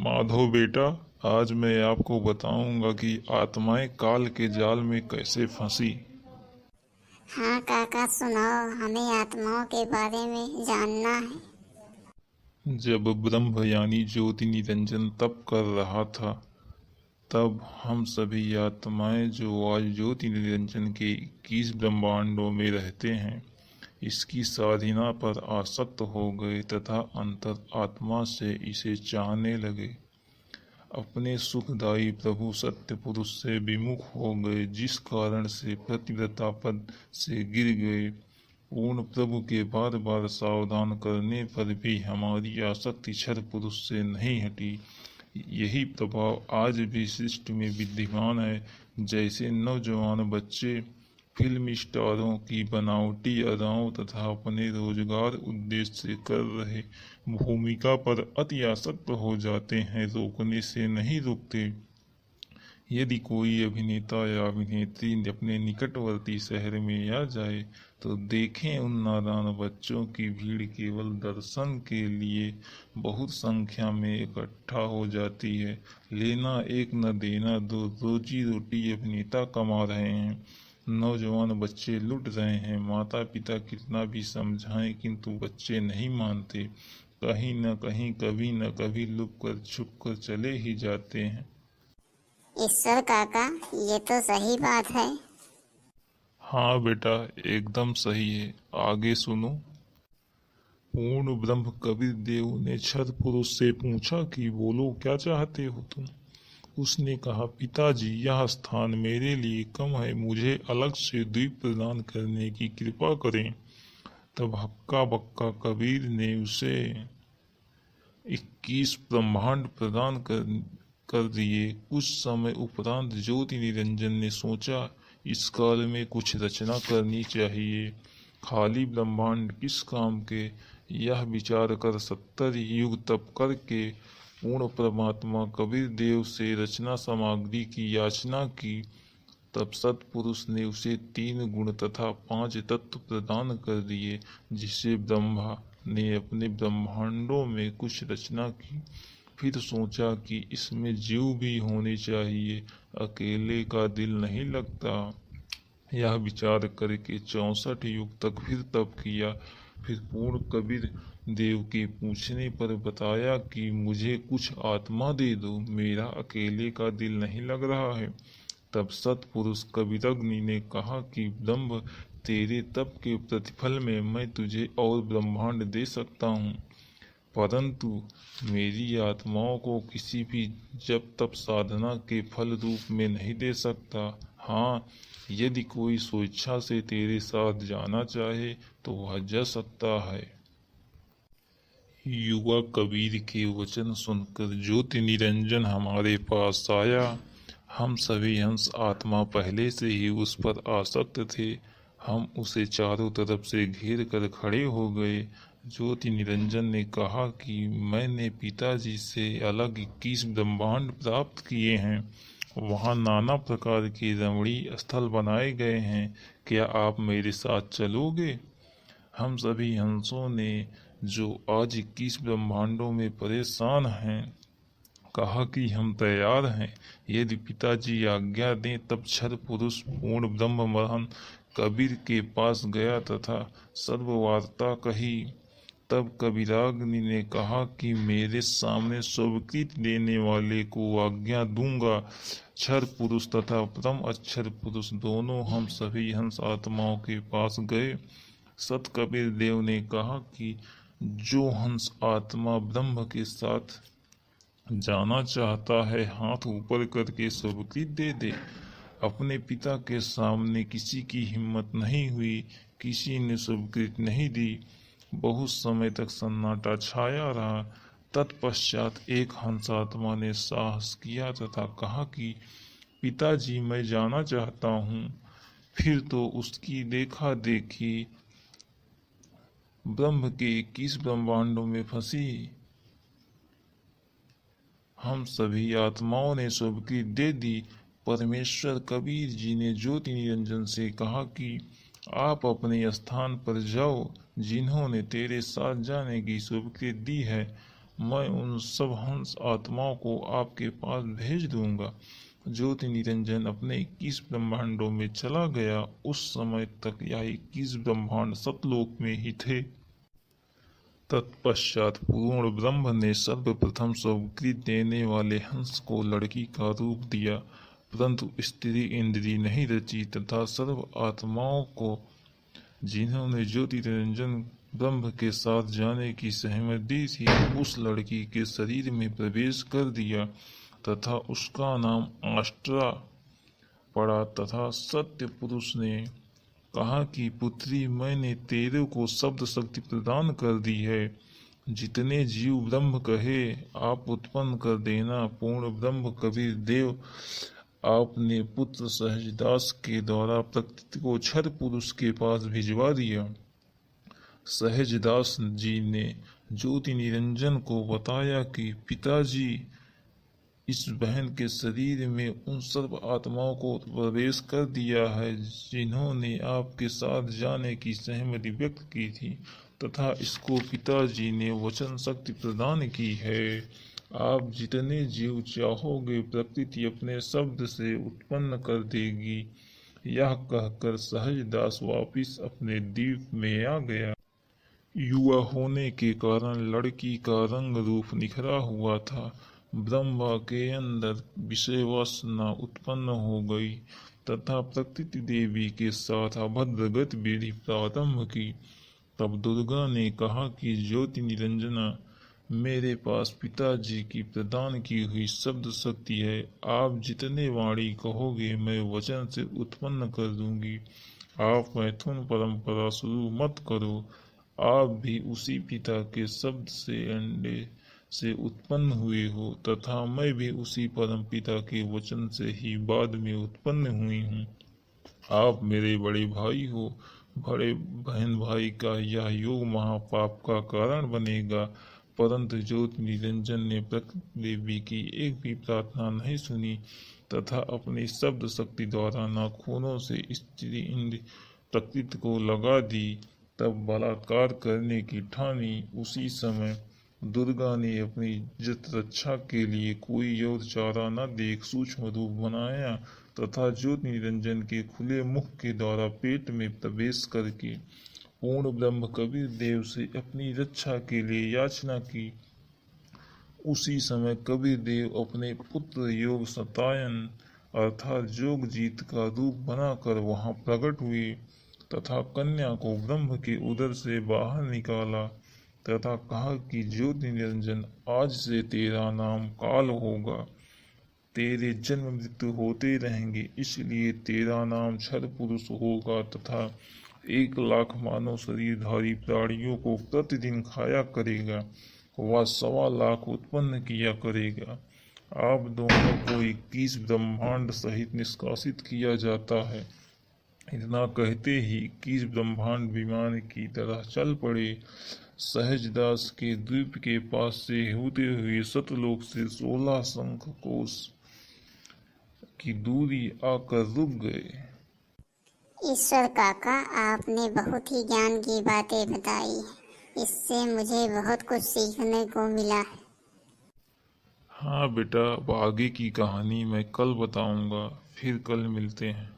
माधव बेटा, आज मैं आपको बताऊंगा कि आत्माएं काल के जाल में कैसे फंसी। हाँ काका, सुनाओ, हमें आत्माओं के बारे में जानना है। जब ब्रह्म यानी ज्योति निरंजन तप कर रहा था, तब हम सभी आत्माएं जो आज ज्योति निरंजन के 21 ब्रह्मांडों में रहते हैं, इसकी साधना पर आसक्त हो गए तथा अंतर आत्मा से इसे चाहने लगे। अपने सुखदायी प्रभु सत्य पुरुष से विमुख हो गए, जिस कारण से पतिव्रता पद से गिर गए। पूर्ण प्रभु के बार बार सावधान करने पर भी हमारी आसक्ति क्षर पुरुष से नहीं हटी। यही प्रभाव आज भी सृष्टि में विद्यमान है। जैसे नौजवान बच्चे फिल्म स्टारों की बनावटी अदाओं तथा अपने रोजगार उद्देश्य से कर रहे भूमिका पर अति आसक्त हो जाते हैं, रोकने से नहीं रुकते। यदि कोई अभिनेता या अभिनेत्री अपने निकटवर्ती शहर में आ जाए तो देखें, उन नादान बच्चों की भीड़ केवल दर्शन के लिए बहुत संख्या में इकट्ठा हो जाती है। लेना एक न देना दो, रोजी रोटी अभिनेता कमा रहे हैं, नौजवान बच्चे लुट रहे हैं। माता पिता कितना भी समझाएं किंतु बच्चे नहीं मानते। कहीं न कहीं कभी न कभी लुक कर छुप कर चले ही जाते हैं। ईश्वर काका, ये तो सही बात है। हाँ बेटा, एकदम सही है। आगे सुनो। पूर्ण ब्रह्म कबीर देव ने क्षर पुरुष से पूछा कि बोलो, क्या चाहते हो तुम। उसने कहा, पिताजी, यह स्थान मेरे लिए कम है, मुझे अलग से द्वीप प्रदान करने की कृपा करें। तब हक्का बक्का कबीर ने उसे 21 ब्रह्मांड प्रदान कर दिए। कुछ समय उपरांत ज्योति निरंजन ने सोचा, इस काल में कुछ रचना करनी चाहिए। खाली ब्रह्मांड किस काम के, यह विचार कर 70 युग तप करके पूर्ण परमात्मा कबीर देव से रचना सामग्री की याचना की। तब सत्पुरुष ने उसे 3 गुण तथा 5 तत्व प्रदान कर दिए, जिससे ब्रह्मा ने अपने ब्रह्मांडों में कुछ रचना की। फिर सोचा कि इसमें जीव भी होने चाहिए, अकेले का दिल नहीं लगता। यह विचार करके 64 युग तक फिर तप किया। फिर पूर्ण कबीर देव के पूछने पर बताया कि मुझे कुछ आत्मा दे दो, मेरा अकेले का दिल नहीं लग रहा है। तब सत्पुरुष कबीरग्नि ने कहा कि ब्रह्म, तेरे तप के प्रतिफल में मैं तुझे और ब्रह्मांड दे सकता हूँ, परंतु मेरी आत्माओं को किसी भी जप तप साधना के फल रूप में नहीं दे सकता। हाँ, यदि कोई स्वेच्छा से तेरे साथ जाना चाहे तो वह जा सकता है। युवा कबीर के वचन सुनकर ज्योति निरंजन हमारे पास आया। हम सभी हंस आत्मा पहले से ही उस पर आसक्त थे। हम उसे चारों तरफ से घेर कर खड़े हो गए। ज्योति निरंजन ने कहा कि मैंने पिताजी से अलग 21 ब्रह्मांड प्राप्त किए हैं। वहाँ नाना प्रकार के रमणीय स्थल बनाए गए हैं। क्या आप मेरे साथ चलोगे। हम सभी हंसों ने, जो आज 21 ब्रह्मांडों में परेशान हैं, कहा कि हम तैयार हैं। यदि पिताजी आज्ञा दें। तब क्षर पुरुष पूर्ण ब्रह्म महान कबीर के पास गया तथा सर्ववार्ता कही। तब कबीराग्नि ने कहा कि मेरे सामने स्वीकृति देने वाले को आज्ञा दूंगा। क्षर पुरुष तथा परम अक्षर पुरुष दोनों हम सभी हंस आत्माओं के पास गए। सत कबीर देव ने कहा कि जो हंस आत्मा ब्रह्म के साथ जाना चाहता है, हाथ ऊपर करके स्वीकृति दे दे। अपने पिता के सामने किसी की हिम्मत नहीं हुई, किसी ने स्वीकृति नहीं दी। बहुत समय तक सन्नाटा छाया रहा। तत्पश्चात एक हंस आत्मा ने साहस किया तथा कहा कि पिताजी, मैं जाना चाहता हूँ। फिर तो उसकी देखा देखी ब्रह्म के 21 ब्रह्मांडों में फंसी। हम सभी आत्माओं ने स्वीकृति दे दी। परमेश्वर कबीर जी ने ज्योति निरंजन से कहा कि आप अपने स्थान पर जाओ। जिन्होंने तेरे साथ जाने की स्वीकृति दी है, मैं उन सब हंस आत्माओं को आपके पास भेज दूंगा। ज्योति निरंजन अपने 21 ब्रह्मांडों में चला गया। उस समय तक यह 21 ब्रह्मांड सतलोक में ही थे। तत्पश्चात पूर्ण ब्रह्म ने सर्वप्रथम स्वीकृति देने वाले हंस को लड़की का रूप दिया, परंतु स्त्री इंद्री नहीं रची तथा सर्व आत्माओं को जिन्होंने ज्योति निरंजन ब्रह्म के साथ जाने की सहमति थी, उस लड़की के शरीर में प्रवेश कर दिया तथा उसका नाम आष्ट्रा पड़ा। तथा सत्य पुरुष ने कहा कि पुत्री, मैंने तेरे को शब्द शक्ति प्रदान कर दी है। जितने जीव ब्रह्म कहे आप उत्पन्न कर देना। पूर्ण ब्रह्म कबीर देव आपने पुत्र सहजदास के द्वारा प्रकृति को क्षर पुरुष के पास भिजवा दिया। सहजदास जी ने ज्योति निरंजन को बताया कि पिताजी, इस बहन के शरीर में उन सर्व आत्माओं को प्रवेश कर दिया है जिन्होंने आपके साथ जाने की सहमति व्यक्त की थी तथा इसको पिताजी ने वचन शक्ति प्रदान की है। आप जितने जीव चाहोगे प्रकृति अपने शब्द से उत्पन्न कर देगी। यह कहकर सहजदास वापिस अपने द्वीप में आ गया। युवा होने के कारण लड़की का रंग रूप निखरा हुआ था। ब्रह्मा के अंदर विषय वासना उत्पन्न हो गई तथा प्रकृति देवी के साथ अभद्र गतिविधि प्रारंभ की। तब दुर्गा ने कहा कि ज्योति निरंजना, मेरे पास पिताजी की प्रदान की हुई शब्द शक्ति है। आप जितने वाणी कहोगे मैं वचन से उत्पन्न कर दूंगी। आप मैथुन परंपरा शुरू मत करो। आप भी उसी पिता के शब्द से अंडे से उत्पन्न हुए हो तथा मैं भी उसी परम पिता के वचन से ही बाद में उत्पन्न हुई हूँ। आप मेरे बड़े भाई हो। बड़े बहन भाई का यह योग महापाप का कारण बनेगा। परंतु ज्योति निरंजन ने प्रकृति देवी की एक भी प्रार्थना नहीं सुनी तथा अपनी शब्द शक्ति द्वारा नाखूनों से स्त्री इंद्र प्रकृति को लगा दी। तब बलात्कार करने की ठानी। उसी समय दुर्गा ने अपनी इज्जत रक्षा के लिए कोई और चारा न देख सूक्ष्म रूप बनाया तथा ज्योति निरंजन के खुले मुख के द्वारा पेट में प्रवेश करके पूर्ण ब्रह्म कबीर देव से अपनी रक्षा के लिए याचना की। उसी समय कबीर देव अपने पुत्र योग सतायन अर्थात जोगजीत का रूप बनाकर वहां प्रकट हुए तथा कन्या को ब्रह्म के उदर से बाहर निकाला तथा कहा कि ज्योति निरंजन, आज से तेरा नाम काल होगा। तेरे जन्म मृत्यु होते रहेंगे, इसलिए तेरा नाम क्षर पुरुष होगा तथा 1,00,000 मानव शरीरधारी प्राणियों को प्रतिदिन खाया करेगा। वह 1,25,00,000 उत्पन्न किया करेगा। आप दोनों को 21 ब्रह्मांड सहित निष्कासित किया जाता है। इतना कहते ही 21 ब्रह्मांड विमान की तरह चल पड़े। सहजदास के द्वीप के पास से होते हुए सतलोक से 16 शंख कोश की दूरी आकर रुक गए। ईश्वर काका, आपने बहुत ही ज्ञान की बातें बताई। इससे मुझे बहुत कुछ सीखने को मिला है। हाँ बेटा, अब आगे की कहानी मैं कल बताऊंगा। फिर कल मिलते हैं।